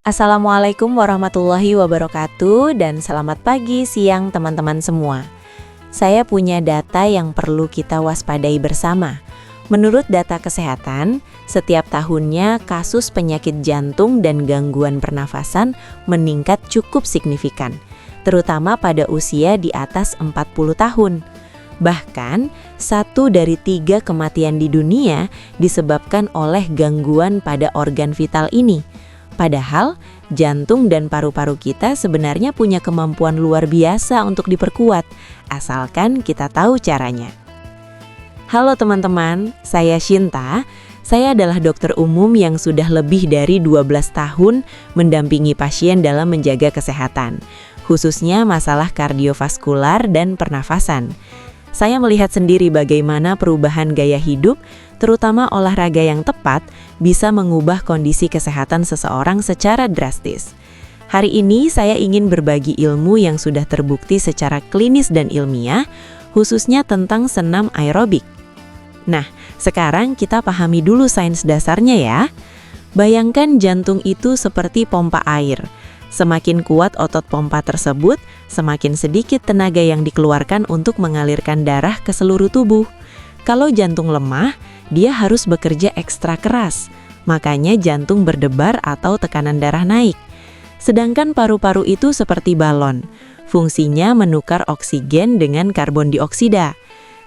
Assalamualaikum warahmatullahi wabarakatuh dan selamat pagi, siang teman-teman semua. Saya punya data yang perlu kita waspadai bersama. Menurut data kesehatan, setiap tahunnya kasus penyakit jantung dan gangguan pernafasan meningkat cukup signifikan, terutama pada usia di atas 40 tahun. Bahkan, 1 dari 3 kematian di dunia disebabkan oleh gangguan pada organ vital ini. Padahal, jantung dan paru-paru kita sebenarnya punya kemampuan luar biasa untuk diperkuat, asalkan kita tahu caranya. Halo teman-teman, saya Shinta. Saya adalah dokter umum yang sudah lebih dari 12 tahun mendampingi pasien dalam menjaga kesehatan, khususnya masalah kardiovaskular dan pernafasan. Saya melihat sendiri bagaimana perubahan gaya hidup, terutama olahraga yang tepat, bisa mengubah kondisi kesehatan seseorang secara drastis. Hari ini saya ingin berbagi ilmu yang sudah terbukti secara klinis dan ilmiah, khususnya tentang senam aerobik. Nah, sekarang kita pahami dulu sains dasarnya ya. Bayangkan jantung itu seperti pompa air. Semakin kuat otot pompa tersebut, semakin sedikit tenaga yang dikeluarkan untuk mengalirkan darah ke seluruh tubuh. Kalau jantung lemah, dia harus bekerja ekstra keras. Makanya jantung berdebar atau tekanan darah naik. Sedangkan paru-paru itu seperti balon. Fungsinya menukar oksigen dengan karbon dioksida.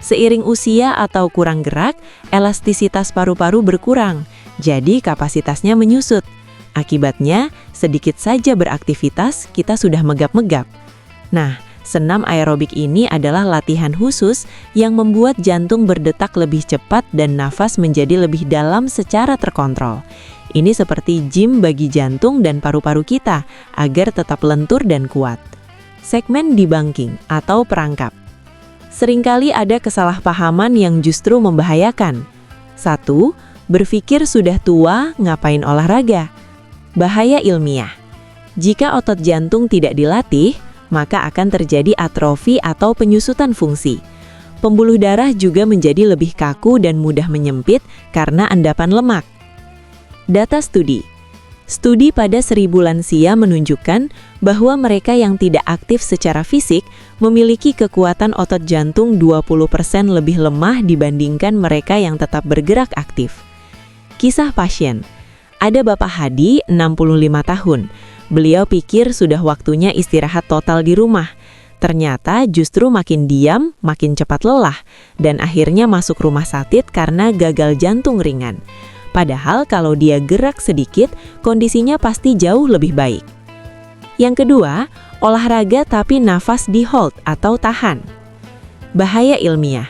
Seiring usia atau kurang gerak, elastisitas paru-paru berkurang. Jadi kapasitasnya menyusut. Akibatnya, sedikit saja beraktivitas, kita sudah megap-megap. Nah, senam aerobik ini adalah latihan khusus yang membuat jantung berdetak lebih cepat dan nafas menjadi lebih dalam secara terkontrol. Ini seperti gym bagi jantung dan paru-paru kita, agar tetap lentur dan kuat. Segmen debunking atau perangkap. Seringkali ada kesalahpahaman yang justru membahayakan. 1. Berpikir sudah tua, ngapain olahraga? Bahaya ilmiah. Jika otot jantung tidak dilatih, maka akan terjadi atrofi atau penyusutan fungsi. Pembuluh darah juga menjadi lebih kaku dan mudah menyempit karena endapan lemak. Data studi. Studi pada 1000 lansia menunjukkan bahwa mereka yang tidak aktif secara fisik memiliki kekuatan otot jantung 20% lebih lemah dibandingkan mereka yang tetap bergerak aktif. Kisah pasien. Ada Bapak Hadi, 65 tahun. Beliau pikir sudah waktunya istirahat total di rumah. Ternyata justru makin diam, makin cepat lelah, dan akhirnya masuk rumah sakit karena gagal jantung ringan. Padahal kalau dia gerak sedikit, kondisinya pasti jauh lebih baik. Yang kedua, olahraga tapi nafas di hold atau tahan. Bahaya ilmiah.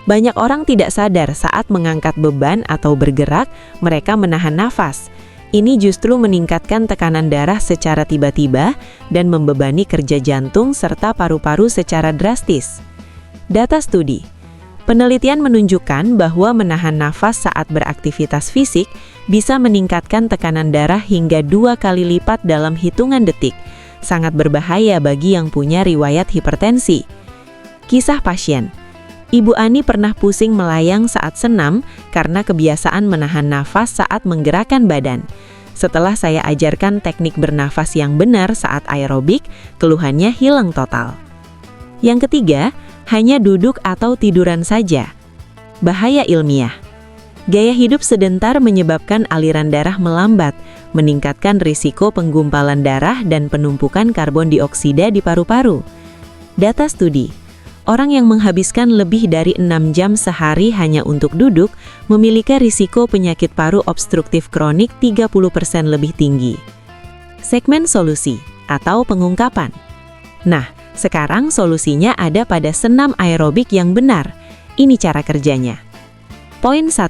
Banyak orang tidak sadar saat mengangkat beban atau bergerak, mereka menahan nafas. Ini justru meningkatkan tekanan darah secara tiba-tiba dan membebani kerja jantung serta paru-paru secara drastis. Data studi. Penelitian menunjukkan bahwa menahan nafas saat beraktivitas fisik bisa meningkatkan tekanan darah hingga 2 kali lipat dalam hitungan detik. Sangat berbahaya bagi yang punya riwayat hipertensi. Kisah pasien. Ibu Ani pernah pusing melayang saat senam karena kebiasaan menahan nafas saat menggerakkan badan. Setelah saya ajarkan teknik bernafas yang benar saat aerobik, keluhannya hilang total. Yang ketiga, hanya duduk atau tiduran saja. Bahaya ilmiah. Gaya hidup sedentar menyebabkan aliran darah melambat, meningkatkan risiko penggumpalan darah dan penumpukan karbon dioksida di paru-paru. Data studi. Orang yang menghabiskan lebih dari 6 jam sehari hanya untuk duduk memiliki risiko penyakit paru obstruktif kronik 30% lebih tinggi. Segmen solusi atau pengungkapan. Nah, sekarang solusinya ada pada senam aerobik yang benar. Ini cara kerjanya. Poin 1.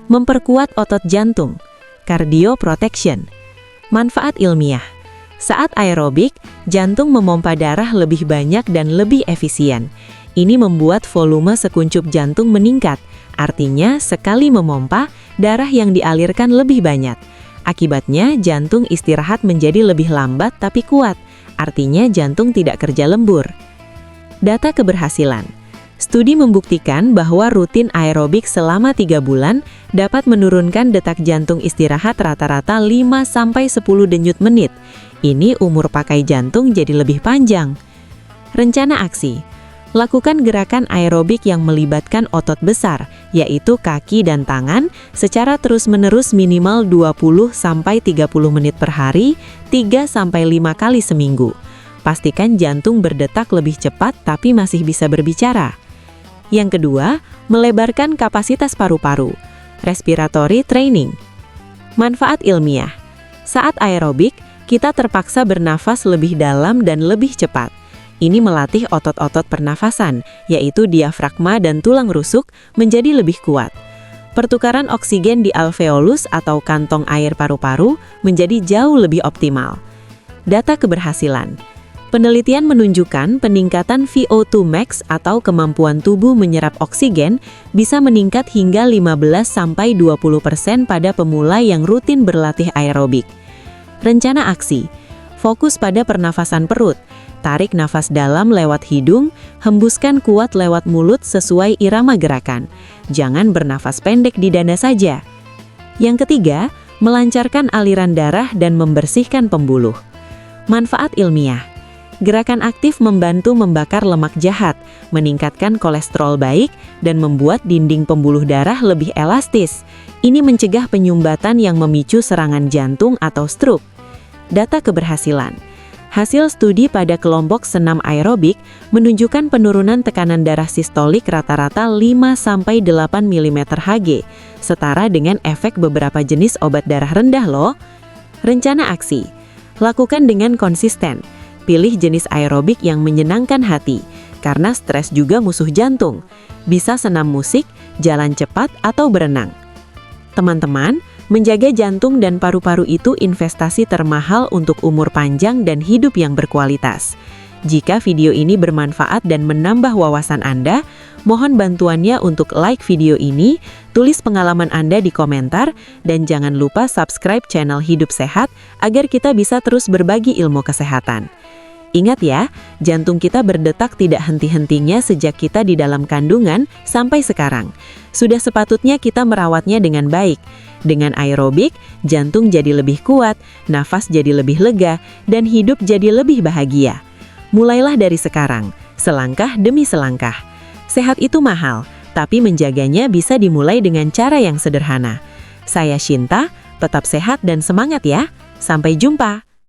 Memperkuat otot jantung. Cardio protection. Manfaat ilmiah. Saat aerobik, jantung memompa darah lebih banyak dan lebih efisien. Ini membuat volume sekuncup jantung meningkat. Artinya, sekali memompa, darah yang dialirkan lebih banyak. Akibatnya, jantung istirahat menjadi lebih lambat tapi kuat. Artinya, jantung tidak kerja lembur. Data keberhasilan. Studi membuktikan bahwa rutin aerobik selama 3 bulan dapat menurunkan detak jantung istirahat rata-rata 5-10 denyut menit. Ini umur pakai jantung jadi lebih panjang. Rencana aksi. Lakukan gerakan aerobik yang melibatkan otot besar, yaitu kaki dan tangan, secara terus-menerus minimal 20-30 menit per hari, 3-5 kali seminggu. Pastikan jantung berdetak lebih cepat tapi masih bisa berbicara. Yang kedua, melebarkan kapasitas paru-paru. Respiratory training. Manfaat ilmiah. Saat aerobik, kita terpaksa bernafas lebih dalam dan lebih cepat. Ini melatih otot-otot pernafasan, yaitu diafragma dan tulang rusuk, menjadi lebih kuat. Pertukaran oksigen di alveolus atau kantong air paru-paru menjadi jauh lebih optimal. Data keberhasilan. Penelitian menunjukkan peningkatan VO2 max atau kemampuan tubuh menyerap oksigen bisa meningkat hingga 15-20% pada pemula yang rutin berlatih aerobik. Rencana aksi. Fokus pada pernafasan perut. Tarik nafas dalam lewat hidung, hembuskan kuat lewat mulut sesuai irama gerakan. Jangan bernafas pendek di dada saja. Yang ketiga, melancarkan aliran darah dan membersihkan pembuluh. Manfaat ilmiah. Gerakan aktif membantu membakar lemak jahat, meningkatkan kolesterol baik, dan membuat dinding pembuluh darah lebih elastis. Ini mencegah penyumbatan yang memicu serangan jantung atau stroke. Data keberhasilan. Hasil studi pada kelompok senam aerobik menunjukkan penurunan tekanan darah sistolik rata-rata 5-8 mm Hg, setara dengan efek beberapa jenis obat darah rendah loh. Rencana aksi. Lakukan dengan konsisten. Pilih jenis aerobik yang menyenangkan hati, karena stres juga musuh jantung. Bisa senam musik, jalan cepat, atau berenang. Teman-teman, menjaga jantung dan paru-paru itu investasi termahal untuk umur panjang dan hidup yang berkualitas. Jika video ini bermanfaat dan menambah wawasan Anda, mohon bantuannya untuk like video ini, tulis pengalaman Anda di komentar, dan jangan lupa subscribe channel Hidup Sehat agar kita bisa terus berbagi ilmu kesehatan. Ingat ya, jantung kita berdetak tidak henti-hentinya sejak kita di dalam kandungan sampai sekarang. Sudah sepatutnya kita merawatnya dengan baik. Dengan aerobik, jantung jadi lebih kuat, nafas jadi lebih lega, dan hidup jadi lebih bahagia. Mulailah dari sekarang, selangkah demi selangkah. Sehat itu mahal, tapi menjaganya bisa dimulai dengan cara yang sederhana. Saya Shinta, tetap sehat dan semangat ya. Sampai jumpa.